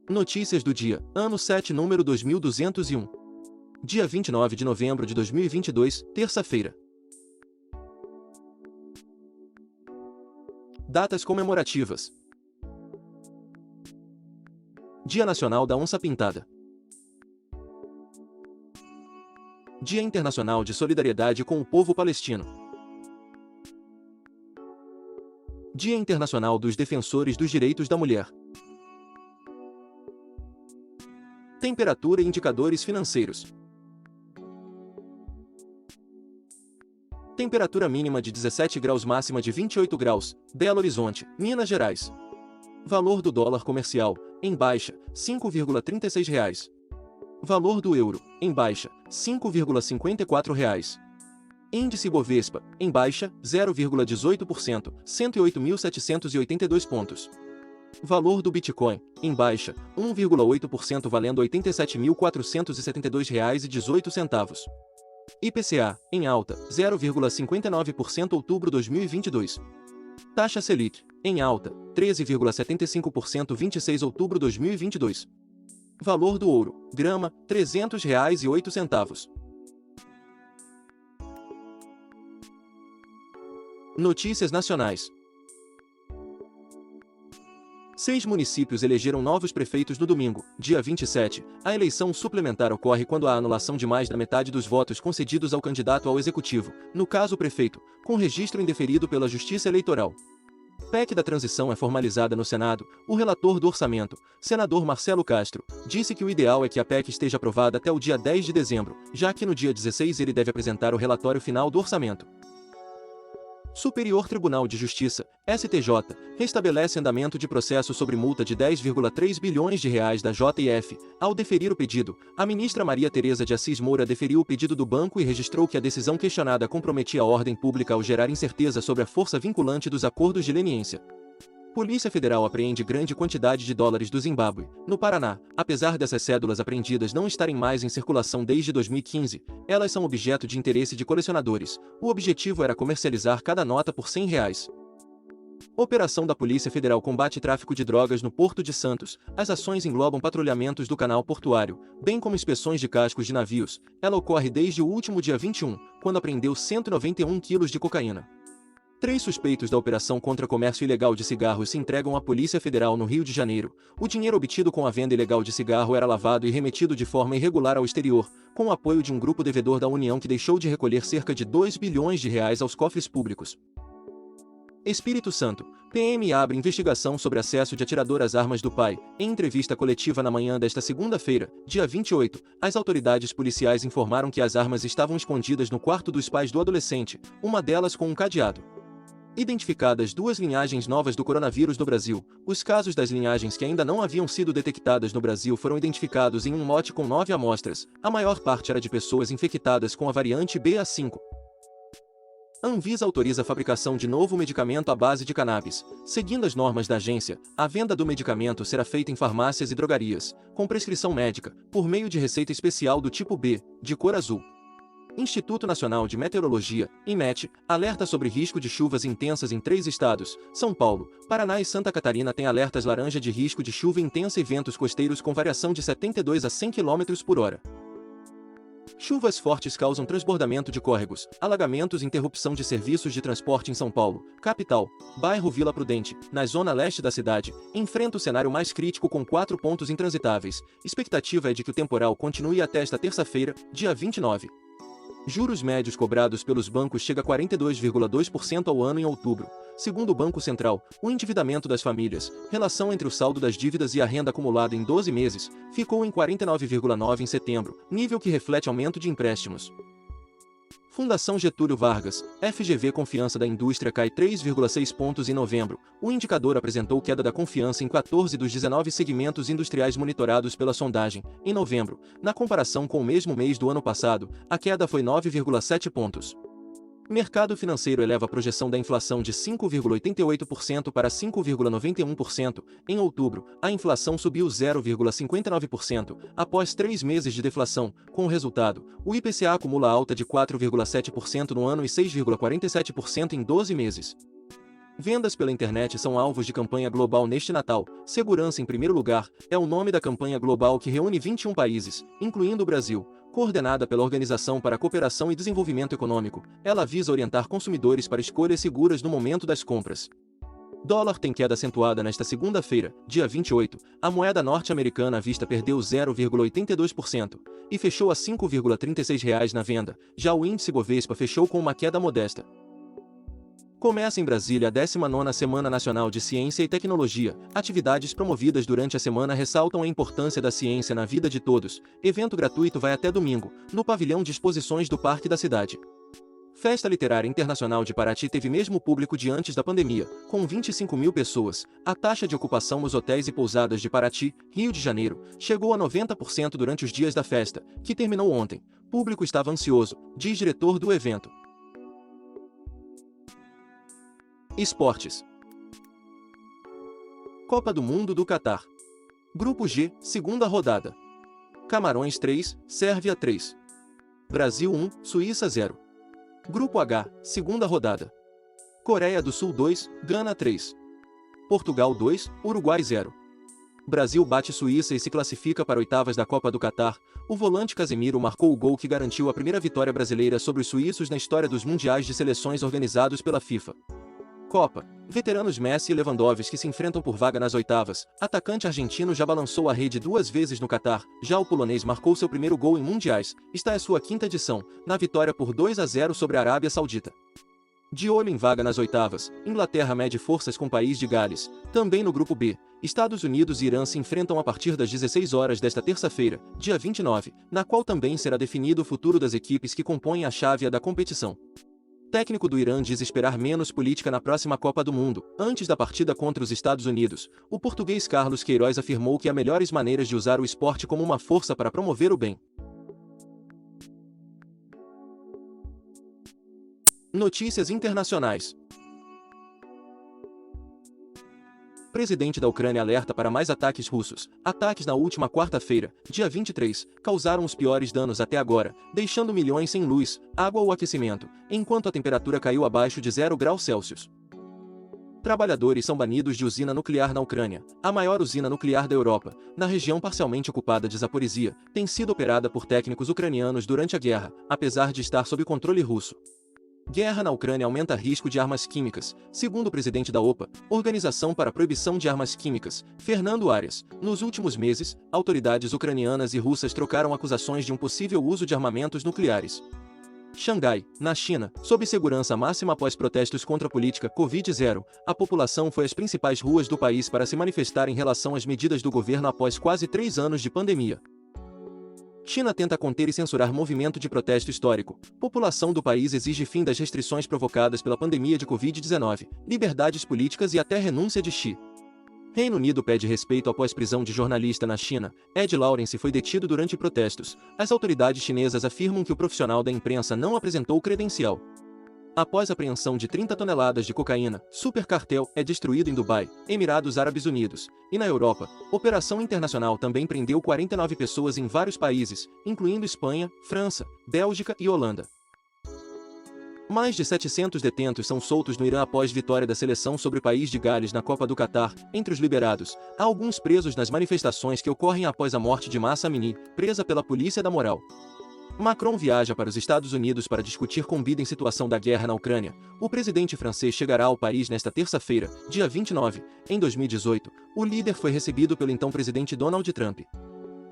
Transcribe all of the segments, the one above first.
Notícias do dia, ano 7, número 2201. Dia 29 de novembro de 2022, terça-feira. Datas comemorativas. Dia Nacional da Onça Pintada. Dia Internacional de Solidariedade com o Povo Palestino. Dia Internacional dos Defensores dos Direitos da Mulher. Temperatura e indicadores financeiros. Temperatura mínima de 17 graus, máxima de 28 graus, Belo Horizonte, Minas Gerais. Valor do dólar comercial, em baixa, R$ 5,36. Valor do euro, em baixa, R$ 5,54. Índice Bovespa, em baixa, 0,18%, 108.782 pontos. Valor do Bitcoin, em baixa, 1,8%, valendo R$ 87.472,18. IPCA, em alta, 0,59%, outubro 2022. Taxa Selic, em alta, 13,75%, 26 outubro 2022. Valor do ouro, grama, R$ 300,08. Notícias nacionais. 6 municípios elegeram novos prefeitos no domingo, dia 27. A eleição suplementar ocorre quando há anulação de mais da metade dos votos concedidos ao candidato ao executivo, no caso o prefeito, com registro indeferido pela Justiça Eleitoral. PEC da transição é formalizada no Senado. O relator do orçamento, senador Marcelo Castro, disse que o ideal é que a PEC esteja aprovada até o dia 10 de dezembro, já que no dia 16 ele deve apresentar o relatório final do orçamento. Superior Tribunal de Justiça, STJ, restabelece andamento de processo sobre multa de 10,3 bilhões de reais da JF. Ao deferir o pedido, a ministra Maria Tereza de Assis Moura deferiu o pedido do banco e registrou que a decisão questionada comprometia a ordem pública ao gerar incerteza sobre a força vinculante dos acordos de leniência. Polícia Federal apreende grande quantidade de dólares do Zimbábue. No Paraná, apesar dessas cédulas apreendidas não estarem mais em circulação desde 2015, elas são objeto de interesse de colecionadores. O objetivo era comercializar cada nota por R$ 100. Operação da Polícia Federal combate tráfico de drogas no Porto de Santos. As ações englobam patrulhamentos do canal portuário, bem como inspeções de cascos de navios. Ela ocorre desde o último dia 21, quando apreendeu 191 quilos de cocaína. 3 suspeitos da operação contra comércio ilegal de cigarros se entregam à Polícia Federal no Rio de Janeiro. O dinheiro obtido com a venda ilegal de cigarro era lavado e remetido de forma irregular ao exterior, com o apoio de um grupo devedor da União que deixou de recolher cerca de R$ 2 bilhões aos cofres públicos. Espírito Santo. PM abre investigação sobre acesso de atirador às armas do pai. Em entrevista coletiva na manhã desta segunda-feira, dia 28, as autoridades policiais informaram que as armas estavam escondidas no quarto dos pais do adolescente, uma delas com um cadeado. Identificadas 2 linhagens novas do coronavírus no Brasil. Os casos das linhagens que ainda não haviam sido detectadas no Brasil foram identificados em um lote com 9 amostras. A maior parte era de pessoas infectadas com a variante BA5. Anvisa autoriza a fabricação de novo medicamento à base de cannabis. Seguindo as normas da agência, a venda do medicamento será feita em farmácias e drogarias, com prescrição médica, por meio de receita especial do tipo B, de cor azul. Instituto Nacional de Meteorologia, INMET, alerta sobre risco de chuvas intensas em 3 estados. São Paulo, Paraná e Santa Catarina têm alertas laranja de risco de chuva intensa e ventos costeiros com variação de 72 a 100 km por hora. Chuvas fortes causam transbordamento de córregos, alagamentos e interrupção de serviços de transporte em São Paulo, capital. Bairro Vila Prudente, na zona leste da cidade, enfrenta o cenário mais crítico com 4 pontos intransitáveis. Expectativa é de que o temporal continue até esta terça-feira, dia 29. Juros médios cobrados pelos bancos chega a 42,2% ao ano em outubro. Segundo o Banco Central, o endividamento das famílias, relação entre o saldo das dívidas e a renda acumulada em 12 meses, ficou em 49,9% em setembro, nível que reflete aumento de empréstimos. Fundação Getúlio Vargas, FGV Confiança da Indústria cai 3,6 pontos em novembro. O indicador apresentou queda da confiança em 14 dos 19 segmentos industriais monitorados pela sondagem. Em novembro, na comparação com o mesmo mês do ano passado, a queda foi 9,7 pontos. Mercado financeiro eleva a projeção da inflação de 5,88% para 5,91%. Em outubro, a inflação subiu 0,59%, após 3 meses de deflação. Com o resultado, o IPCA acumula alta de 4,7% no ano e 6,47% em 12 meses. Vendas pela internet são alvos de campanha global neste Natal. Segurança em primeiro lugar é o nome da campanha global que reúne 21 países, incluindo o Brasil. Coordenada pela Organização para a Cooperação e Desenvolvimento Econômico, ela visa orientar consumidores para escolhas seguras no momento das compras. Dólar tem queda acentuada nesta segunda-feira, dia 28. A moeda norte-americana à vista perdeu 0,82% e fechou a R$ 5,36 na venda. Já o índice Bovespa fechou com uma queda modesta. Começa em Brasília a 19ª Semana Nacional de Ciência e Tecnologia. Atividades promovidas durante a semana ressaltam a importância da ciência na vida de todos. Evento gratuito vai até domingo, no pavilhão de exposições do Parque da Cidade. Festa Literária Internacional de Paraty teve mesmo público de antes da pandemia, com 25 mil pessoas. A taxa de ocupação nos hotéis e pousadas de Paraty, Rio de Janeiro, chegou a 90% durante os dias da festa, que terminou ontem. O público estava ansioso, diz diretor do evento. Esportes. Copa do Mundo do Catar. Grupo G, segunda rodada. Camarões 3, Sérvia 3. Brasil 1, Suíça 0. Grupo H, segunda rodada. Coreia do Sul 2, Gana 3. Portugal 2, Uruguai 0. Brasil bate Suíça e se classifica para oitavas da Copa do Catar. O volante Casemiro marcou o gol que garantiu a primeira vitória brasileira sobre os suíços na história dos mundiais de seleções organizados pela FIFA. Copa. Veteranos Messi e Lewandowski se enfrentam por vaga nas oitavas. Atacante argentino já balançou a rede 2 vezes no Catar. Já o polonês marcou seu primeiro gol em mundiais. Esta é sua quinta edição, na vitória por 2-0 sobre a Arábia Saudita. De olho em vaga nas oitavas, Inglaterra mede forças com o País de Gales. Também no grupo B, Estados Unidos e Irã se enfrentam a partir das 16 horas desta terça-feira, dia 29, na qual também será definido o futuro das equipes que compõem a chave A da competição. Técnico do Irã diz esperar menos política na próxima Copa do Mundo. Antes da partida contra os Estados Unidos, o português Carlos Queiroz afirmou que há melhores maneiras de usar o esporte como uma força para promover o bem. Notícias internacionais. Presidente da Ucrânia alerta para mais ataques russos. Ataques na última quarta-feira, dia 23, causaram os piores danos até agora, deixando milhões sem luz, água ou aquecimento, enquanto a temperatura caiu abaixo de 0 graus Celsius. Trabalhadores são banidos de usina nuclear na Ucrânia. A maior usina nuclear da Europa, na região parcialmente ocupada de Zaporizhia, tem sido operada por técnicos ucranianos durante a guerra, apesar de estar sob controle russo. Guerra na Ucrânia aumenta risco de armas químicas, segundo o presidente da OPA, Organização para a Proibição de Armas Químicas, Fernando Arias. Nos últimos meses, autoridades ucranianas e russas trocaram acusações de um possível uso de armamentos nucleares. Xangai, na China, sob segurança máxima após protestos contra a política Covid-0, a população foi às principais ruas do país para se manifestar em relação às medidas do governo após quase 3 anos de pandemia. China tenta conter e censurar movimento de protesto histórico. População do país exige fim das restrições provocadas pela pandemia de Covid-19, liberdades políticas e até renúncia de Xi. Reino Unido pede respeito após prisão de jornalista na China. Ed Lawrence foi detido durante protestos. As autoridades chinesas afirmam que o profissional da imprensa não apresentou credencial. Após apreensão de 30 toneladas de cocaína, supercartel é destruído em Dubai, Emirados Árabes Unidos. E na Europa, Operação Internacional também prendeu 49 pessoas em vários países, incluindo Espanha, França, Bélgica e Holanda. Mais de 700 detentos são soltos no Irã após vitória da seleção sobre o País de Gales na Copa do Catar. Entre os liberados, há alguns presos nas manifestações que ocorrem após a morte de Mahsa Amini, presa pela polícia da moral. Macron viaja para os Estados Unidos para discutir com Biden situação da guerra na Ucrânia. O presidente francês chegará ao país nesta terça-feira, dia 29. Em 2018, o líder foi recebido pelo então presidente Donald Trump.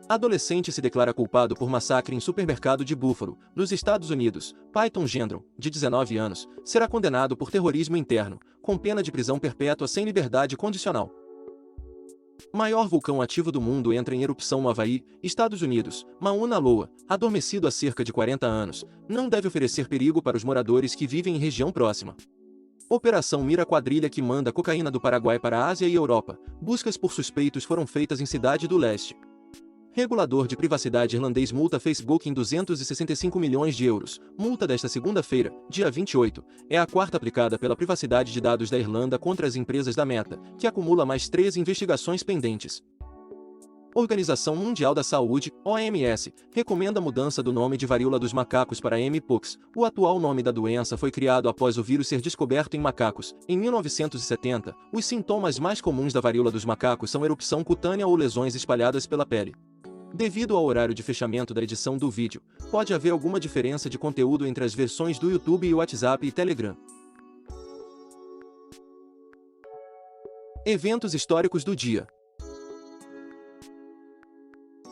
Adolescente se declara culpado por massacre em supermercado de Buffalo, nos Estados Unidos. Peyton Gendron, de 19 anos, será condenado por terrorismo interno, com pena de prisão perpétua sem liberdade condicional. Maior vulcão ativo do mundo entra em erupção no Havaí, Estados Unidos. Mauna Loa, adormecido há cerca de 40 anos, não deve oferecer perigo para os moradores que vivem em região próxima. Operação mira quadrilha que manda cocaína do Paraguai para a Ásia e Europa. Buscas por suspeitos foram feitas em Cidade do Leste. Regulador de privacidade irlandês multa Facebook em 265 milhões de euros. Multa desta segunda-feira, dia 28, é a quarta aplicada pela privacidade de dados da Irlanda contra as empresas da Meta, que acumula mais 13 investigações pendentes. Organização Mundial da Saúde, OMS, recomenda a mudança do nome de varíola dos macacos para mpox. O atual nome da doença foi criado após o vírus ser descoberto em macacos. Em 1970, os sintomas mais comuns da varíola dos macacos são erupção cutânea ou lesões espalhadas pela pele. Devido ao horário de fechamento da edição do vídeo, pode haver alguma diferença de conteúdo entre as versões do YouTube e WhatsApp e Telegram. Eventos históricos do dia.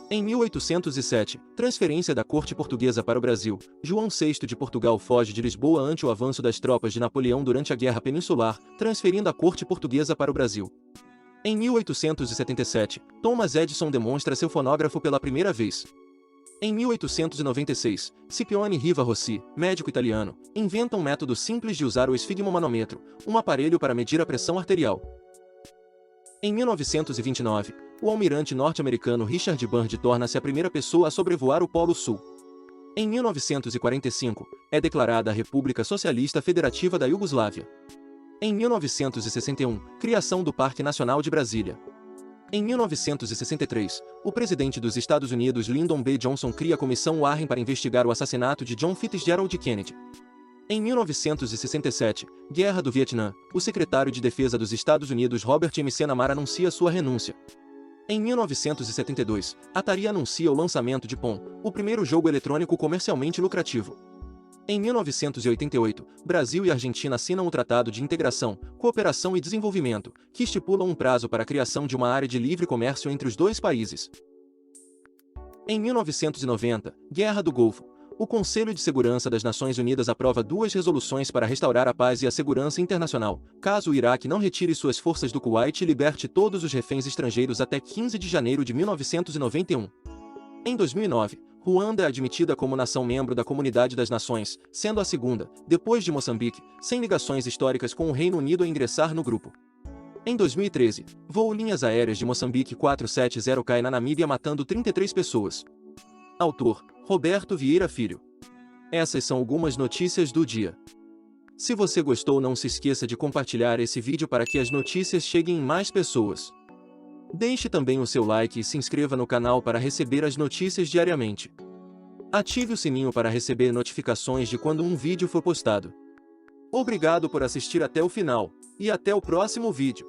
Em 1807, transferência da corte portuguesa para o Brasil. João VI de Portugal foge de Lisboa ante o avanço das tropas de Napoleão durante a Guerra Peninsular, transferindo a corte portuguesa para o Brasil. Em 1877, Thomas Edison demonstra seu fonógrafo pela primeira vez. Em 1896, Scipione Riva Rossi, médico italiano, inventa um método simples de usar o esfigmomanômetro, um aparelho para medir a pressão arterial. Em 1929, o almirante norte-americano Richard Byrd torna-se a primeira pessoa a sobrevoar o Polo Sul. Em 1945, é declarada a República Socialista Federativa da Iugoslávia. Em 1961, criação do Parque Nacional de Brasília. Em 1963, o presidente dos Estados Unidos Lyndon B. Johnson cria a Comissão Warren para investigar o assassinato de John Fitzgerald Kennedy. Em 1967, Guerra do Vietnã, o secretário de Defesa dos Estados Unidos Robert McNamara anuncia sua renúncia. Em 1972, Atari anuncia o lançamento de Pong, o primeiro jogo eletrônico comercialmente lucrativo. Em 1988, Brasil e Argentina assinam o Tratado de Integração, Cooperação e Desenvolvimento, que estipula um prazo para a criação de uma área de livre comércio entre os dois países. Em 1990, Guerra do Golfo. O Conselho de Segurança das Nações Unidas aprova 2 resoluções para restaurar a paz e a segurança internacional, caso o Iraque não retire suas forças do Kuwait e liberte todos os reféns estrangeiros até 15 de janeiro de 1991. Em 2009, Ruanda é admitida como nação-membro da Comunidade das Nações, sendo a segunda, depois de Moçambique, sem ligações históricas com o Reino Unido a ingressar no grupo. Em 2013, voo Linhas Aéreas de Moçambique 470 cai na Namíbia matando 33 pessoas. Autor: Roberto Vieira Filho. Essas são algumas notícias do dia. Se você gostou, não se esqueça de compartilhar esse vídeo para que as notícias cheguem em mais pessoas. Deixe também o seu like e se inscreva no canal para receber as notícias diariamente. Ative o sininho para receber notificações de quando um vídeo for postado. Obrigado por assistir até o final, e até o próximo vídeo.